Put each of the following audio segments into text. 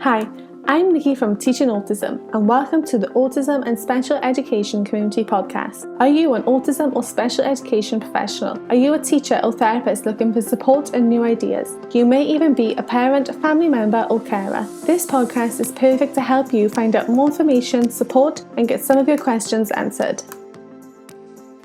Hi, I'm Nikki from Teaching Autism and welcome to the Autism and Special Education Community Podcast. Are you an autism or special education professional? Are you a teacher or therapist looking for support and new ideas? You may even be a parent, family member or carer. This podcast is perfect to help you find out more information, support and get some of your questions answered.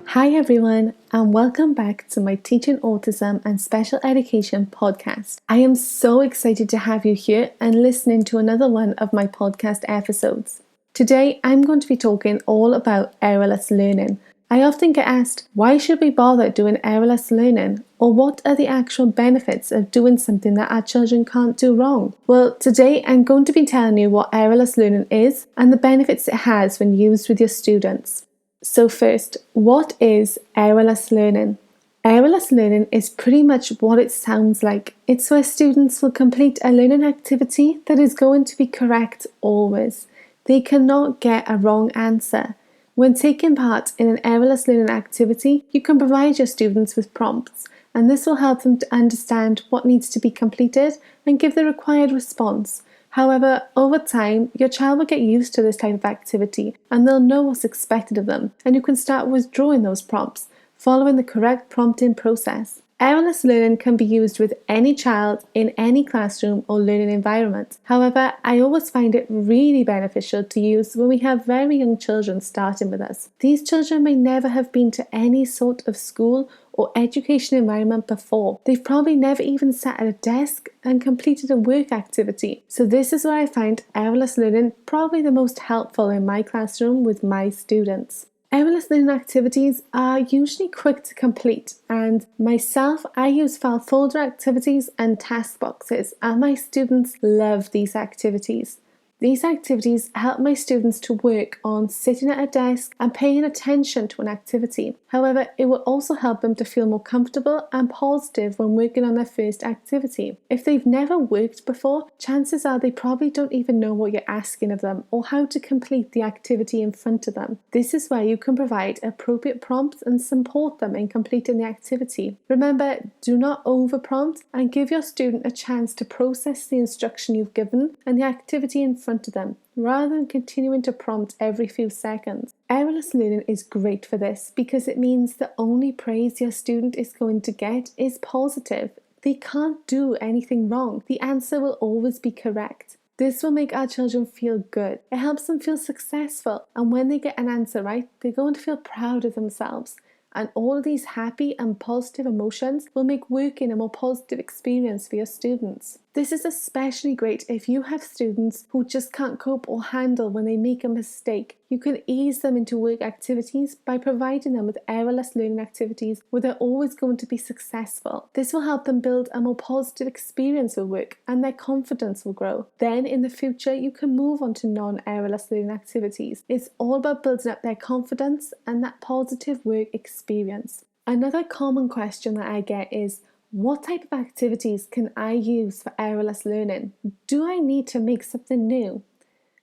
Hi everyone, and welcome back to my Teaching Autism and Special Education podcast. I am so excited to have you here and listening to another one of my podcast episodes. Today I'm going to be talking all about errorless learning. I often get asked, why should we bother doing errorless learning? Or what are the actual benefits of doing something that our children can't do wrong? Well, today I'm going to be telling you what errorless learning is and the benefits it has when used with your students. So first, what is errorless learning? Errorless learning is pretty much what it sounds like. It's where students will complete a learning activity that is going to be correct always. They cannot get a wrong answer. When taking part in an errorless learning activity, you can provide your students with prompts, and this will help them to understand what needs to be completed and give the required response. However, over time, your child will get used to this type of activity and they'll know what's expected of them, and you can start withdrawing those prompts, following the correct prompting process. Errorless learning can be used with any child in any classroom or learning environment. However, I always find it really beneficial to use when we have very young children starting with us. These children may never have been to any sort of school or education environment before. They've probably never even sat at a desk and completed a work activity. So this is where I find errorless learning probably the most helpful in my classroom with my students. Errorless learning activities are usually quick to complete, and myself, I use file folder activities and task boxes, and my students love these activities. These activities help my students to work on sitting at a desk and paying attention to an activity. However, it will also help them to feel more comfortable and positive when working on their first activity. If they've never worked before, chances are they probably don't even know what you're asking of them or how to complete the activity in front of them. This is where you can provide appropriate prompts and support them in completing the activity. Remember, do not over-prompt and give your student a chance to process the instruction you've given and the activity in front of them, rather than continuing to prompt every few seconds. Errorless learning is great for this because it means the only praise your student is going to get is positive. They can't do anything wrong. The answer will always be correct. This will make our children feel good. It helps them feel successful, and when they get an answer right, they're going to feel proud of themselves. And all of these happy and positive emotions will make working a more positive experience for your students. This is especially great if you have students who just can't cope or handle when they make a mistake. You can ease them into work activities by providing them with errorless learning activities where they're always going to be successful. This will help them build a more positive experience with work and their confidence will grow. Then in the future, you can move on to non-errorless learning activities. It's all about building up their confidence and that positive work experience. Another common question that I get is, what type of activities can I use for errorless learning? Do I need to make something new?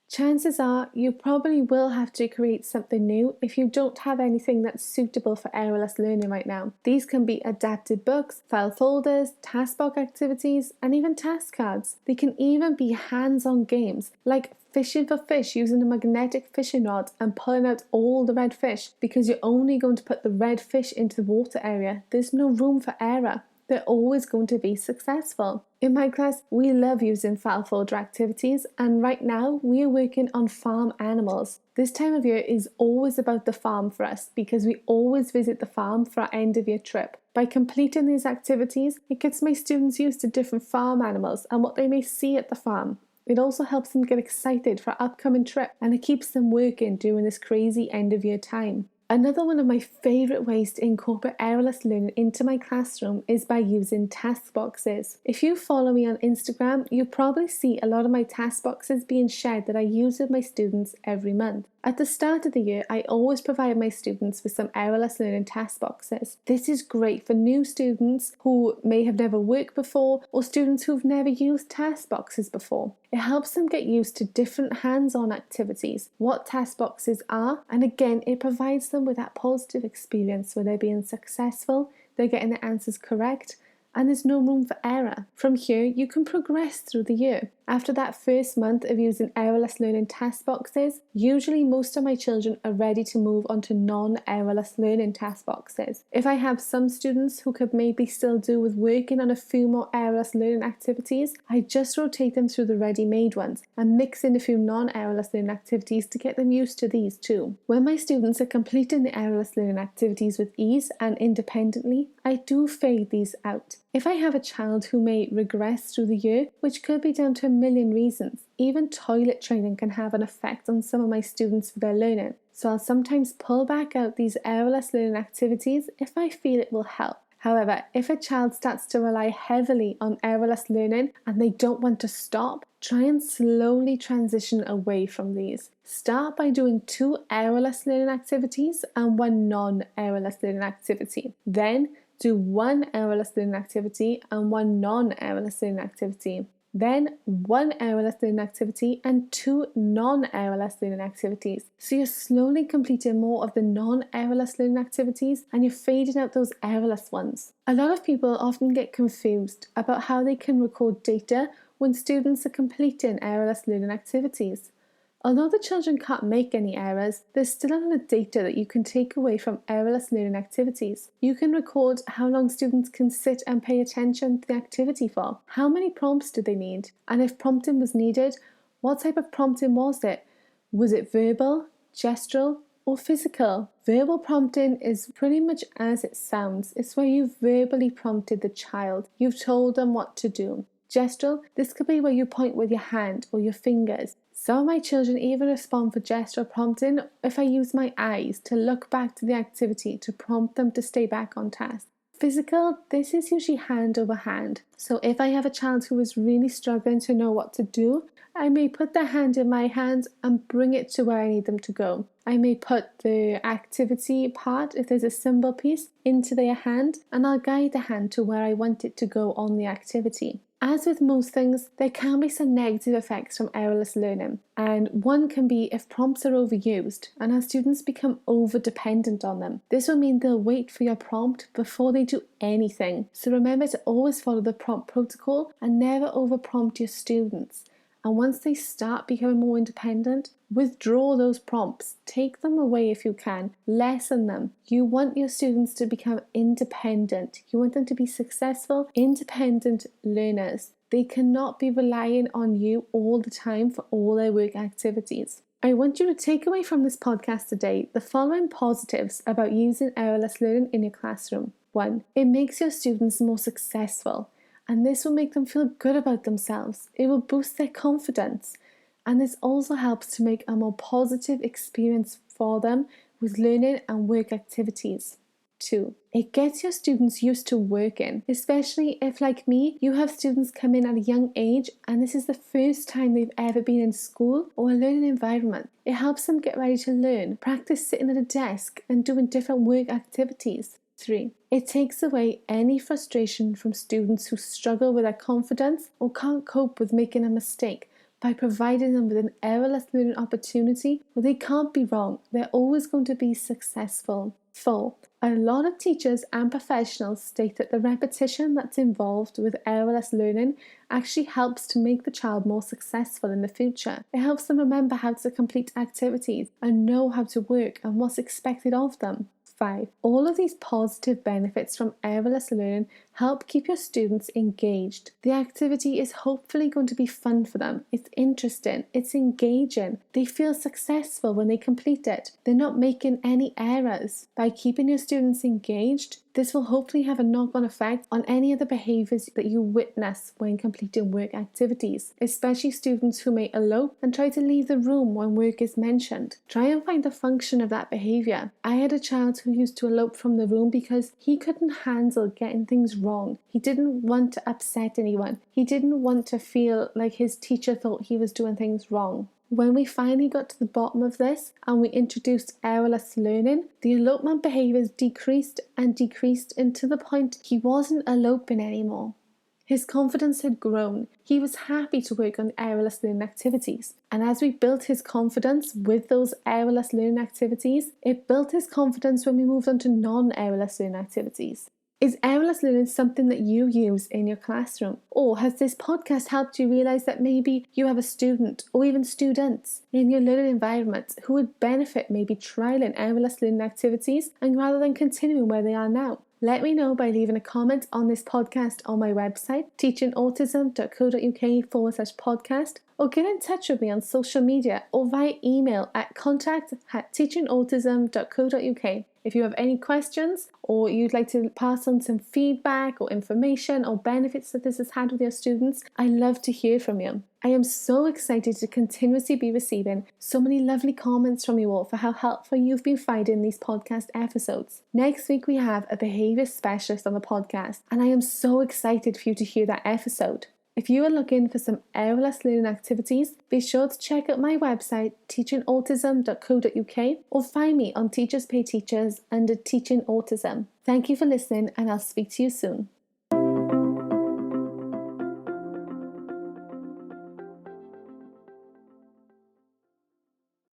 Chances are you probably will have to create something new if you don't have anything that's suitable for errorless learning right now. These can be adapted books, file folders, taskbox activities, and even task cards. They can even be hands-on games like fishing for fish using a magnetic fishing rod and pulling out all the red fish because you're only going to put the red fish into the water area. There's no room for error. They're always going to be successful. In my class, we love using file folder activities, and right now we are working on farm animals. This time of year is always about the farm for us because we always visit the farm for our end of year trip. By completing these activities, it gets my students used to different farm animals and what they may see at the farm. It also helps them get excited for our upcoming trip, and it keeps them working during this crazy end of year time. Another one of my favourite ways to incorporate errorless learning into my classroom is by using task boxes. If you follow me on Instagram, you'll probably see a lot of my task boxes being shared that I use with my students every month. At the start of the year, I always provide my students with some errorless learning task boxes. This is great for new students who may have never worked before or students who've never used task boxes before. It helps them get used to different hands-on activities, what task boxes are, and again, it provides them with that positive experience where they're being successful, they're getting their answers correct, and there's no room for error. From here, you can progress through the year. After that first month of using errorless learning task boxes, usually most of my children are ready to move on to non-errorless learning task boxes. If I have some students who could maybe still do with working on a few more errorless learning activities, I just rotate them through the ready-made ones and mix in a few non-errorless learning activities to get them used to these too. When my students are completing the errorless learning activities with ease and independently, I do fade these out. If I have a child who may regress through the year, which could be down to a million reasons, even toilet training can have an effect on some of my students for their learning. So I'll sometimes pull back out these errorless learning activities if I feel it will help. However, if a child starts to rely heavily on errorless learning and they don't want to stop, try and slowly transition away from these. Start by doing 2 errorless learning activities and 1 non-errorless learning activity. Then do 1 errorless learning activity and 1 non-errorless learning activity. Then 1 errorless learning activity and 2 non-errorless learning activities. So you're slowly completing more of the non-errorless learning activities and you're fading out those errorless ones. A lot of people often get confused about how they can record data when students are completing errorless learning activities. Although the children can't make any errors, there's still a lot of data that you can take away from errorless learning activities. You can record how long students can sit and pay attention to the activity for, how many prompts did they need, and if prompting was needed, what type of prompting was it? Was it verbal, gestural, or physical? Verbal prompting is pretty much as it sounds. It's where you've verbally prompted the child. You've told them what to do. Gestural, this could be where you point with your hand or your fingers. Some of my children even respond for gestural prompting if I use my eyes to look back to the activity to prompt them to stay back on task. Physical, this is usually hand over hand. So if I have a child who is really struggling to know what to do, I may put their hand in my hand and bring it to where I need them to go. I may put the activity part, if there's a symbol piece, into their hand and I'll guide the hand to where I want it to go on the activity. As with most things, there can be some negative effects from errorless learning, and one can be if prompts are overused and our students become over-dependent on them. This will mean they'll wait for your prompt before they do anything. So remember to always follow the prompt protocol and never over-prompt your students. And once they start becoming more independent, withdraw those prompts. Take them away if you can. Lessen them. You want your students to become independent. You want them to be successful, independent learners. They cannot be relying on you all the time for all their work activities. I want you to take away from this podcast today the following positives about using errorless learning in your classroom. 1. It makes your students more successful. And this will make them feel good about themselves. It will boost their confidence. And this also helps to make a more positive experience for them with learning and work activities. 2. It gets your students used to working, especially if, like me, you have students come in at a young age and this is the first time they've ever been in school or a learning environment. It helps them get ready to learn, practice sitting at a desk and doing different work activities. 3. It takes away any frustration from students who struggle with their confidence or can't cope with making a mistake by providing them with an errorless learning opportunity where they can't be wrong. They're always going to be successful. 4. A lot of teachers and professionals state that the repetition that's involved with errorless learning actually helps to make the child more successful in the future. It helps them remember how to complete activities and know how to work and what's expected of them. 5. All of these positive benefits from errorless learning help keep your students engaged. The activity is hopefully going to be fun for them. It's interesting. It's engaging. They feel successful when they complete it. They're not making any errors. By keeping your students engaged, this will hopefully have a knock-on effect on any of the behaviours that you witness when completing work activities, especially students who may elope and try to leave the room when work is mentioned. Try and find the function of that behaviour. I had a child who used to elope from the room because he couldn't handle getting things wrong. He didn't want to upset anyone. He didn't want to feel like his teacher thought he was doing things wrong. When we finally got to the bottom of this and we introduced errorless learning, the elopement behaviours decreased and to the point he wasn't eloping anymore. His confidence had grown. He was happy to work on errorless learning activities. And as we built his confidence with those errorless learning activities, it built his confidence when we moved on to non-errorless learning activities. Is errorless learning something that you use in your classroom? Or has this podcast helped you realise that maybe you have a student or even students in your learning environment who would benefit maybe trialling errorless learning activities and rather than continuing where they are now? Let me know by leaving a comment on this podcast on my website, teachingautism.co.uk/podcast, or get in touch with me on social media or via email at contact@teachingautism.co.uk. If you have any questions or you'd like to pass on some feedback or information or benefits that this has had with your students, I love to hear from you. I am so excited to continuously be receiving so many lovely comments from you all for how helpful you've been finding these podcast episodes. Next week we have a behaviour specialist on the podcast, and I am so excited for you to hear that episode. If you are looking for some errorless learning activities, be sure to check out my website, teachingautism.co.uk, or find me on Teachers Pay Teachers under Teaching Autism. Thank you for listening, and I'll speak to you soon.